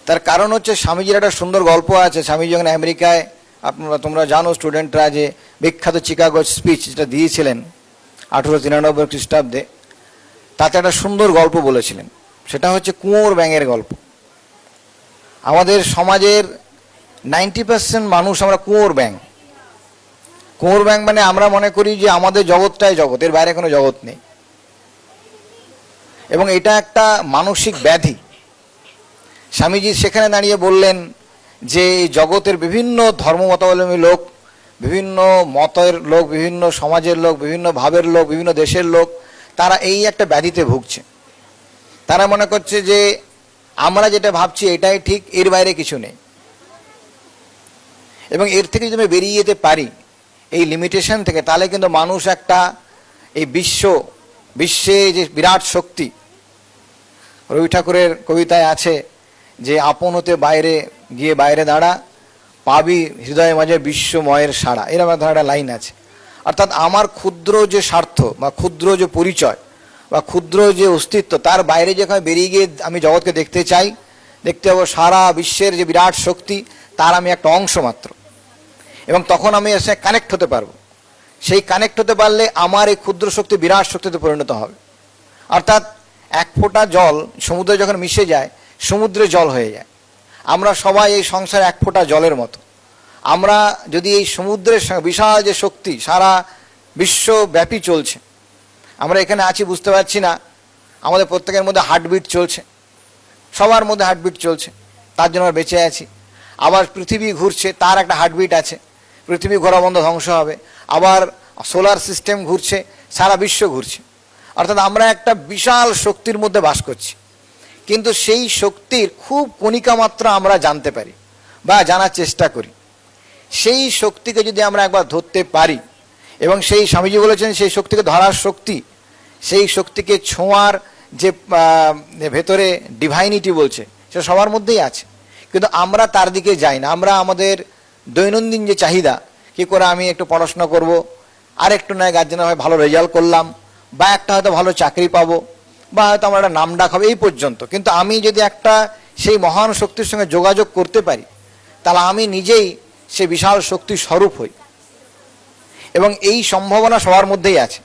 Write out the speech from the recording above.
তার কারণ হচ্ছে স্বামীজির একটা সুন্দর গল্প আছে। স্বামীজি যখন আমেরিকায়, তোমরা জানো স্টুডেন্টরা, যে বিখ্যাত চিকাগো স্পিচ যেটা দিয়েছিলেন 1893 খ্রিস্টাব্দে, তাতে একটা সুন্দর গল্প বলেছিলেন। সেটা হচ্ছে কুঁয়োর ব্যাঙের গল্প। আমাদের সমাজের 90% মানুষ আমরা কুঁয়োর ব্যাঙ। কুঁয়োর ব্যাঙ মানে আমরা মনে করি যে আমাদের জগৎটাই জগৎ, এর বাইরে কোনো জগৎ নেই। এবং এটা একটা মানসিক ব্যাধি। স্বামীজি সেখানে দাঁড়িয়ে বললেন যে এই জগতের বিভিন্ন ধর্মমতাবলম্বী লোক, বিভিন্ন মতের লোক, বিভিন্ন সমাজের লোক, বিভিন্ন ভাবের লোক, বিভিন্ন দেশের লোক, তারা এই একটা ব্যাধিতে ভুগছে। তারা মনে করছে যে আমরা যেটা ভাবছি এটাই ঠিক, এর বাইরে কিছু নেই। এবং এর থেকে যদি আমি বেরিয়ে যেতে পারি, এই লিমিটেশন থেকে, তাহলে কিন্তু মানুষ একটা এই বিশ্বে যে বিরাট শক্তি, রবি ঠাকুরের কবিতায় আছে যে আপন হতে বাইরে গিয়ে বাইরে দাঁড়া, পাবি হৃদয়ে মাঝে বিশ্বময়ের সাড়া, এরকম একটা লাইন আছে। অর্থাৎ আমার ক্ষুদ্র যে স্বার্থ বা ক্ষুদ্র যে পরিচয় বা ক্ষুদ্র যে অস্তিত্ব, তার বাইরে যখন বেরিয়ে গিয়ে আমি জগৎকে দেখতে চাই, দেখতে পাবো সারা বিশ্বের যে বিরাট শক্তি, তার আমি একটা অংশ মাত্র। এবং তখন আমি এর সাথে কানেক্ট হতে পারবো। সেই কানেক্ট হতে পারলে আমার এই ক্ষুদ্র শক্তি বিরাট শক্তিতে পরিণত হবে। অর্থাৎ এক ফোঁটা জল সমুদ্রে যখন মিশে যায়, সমুদ্রে জল হয়ে যায়। আমরা সবাই এই সংসারে এক ফোঁটা জলের মতো। আমরা যদি এই সমুদ্রের সঙ্গে বিশাল যে শক্তি সারা বিশ্বব্যাপী চলছে, আমরা এখানে আছি বুঝতে পারছি না, আমাদের প্রত্যেকের মধ্যে হার্টবিট চলছে, সবার মধ্যে হার্টবিট চলছে, তার জন্য আমরা বেঁচে আছি। আবার পৃথিবী ঘুরছে, তার একটা হার্টবিট আছে, পৃথিবী ঘোরা বন্ধ ধ্বংস হবে। আবার সোলার সিস্টেম ঘুরছে, সারা বিশ্ব ঘুরছে। অর্থাৎ আমরা একটা বিশাল শক্তির মধ্যে বাস করছি। কিন্তু সেই শক্তির খুব কণিকা মাত্র আমরা জানতে পারি বা জানার চেষ্টা করি। সেই শক্তিকে যদি আমরা একবার ধরতে পারি, এবং সেই স্বামীজি বলেছেন সেই শক্তিকে ধরার শক্তি, সেই শক্তিকে ছোঁয়ার যে ভেতরে ডিভাইনিটি বলছে, সেটা সবার মধ্যেই আছে। কিন্তু আমরা তার দিকে যাই না। আমরা আমাদের দৈনন্দিন যে চাহিদা, কী করে আমি একটু পড়াশোনা করব, আর একটু নয় গার্জেনের হয় ভালো রেজাল্ট করলাম, বা একটা হয়তো ভালো চাকরি পাবো, বা হয়তো আমার একটা নাম ডাক হবে, এই পর্যন্ত। কিন্তু আমি যদি একটা সেই মহান শক্তির সঙ্গে যোগাযোগ করতে পারি, তাহলে আমি নিজেই সে বিশাল শক্তির স্বরূপ হই। এবং এই সম্ভাবনা সবার মধ্যেই আছে।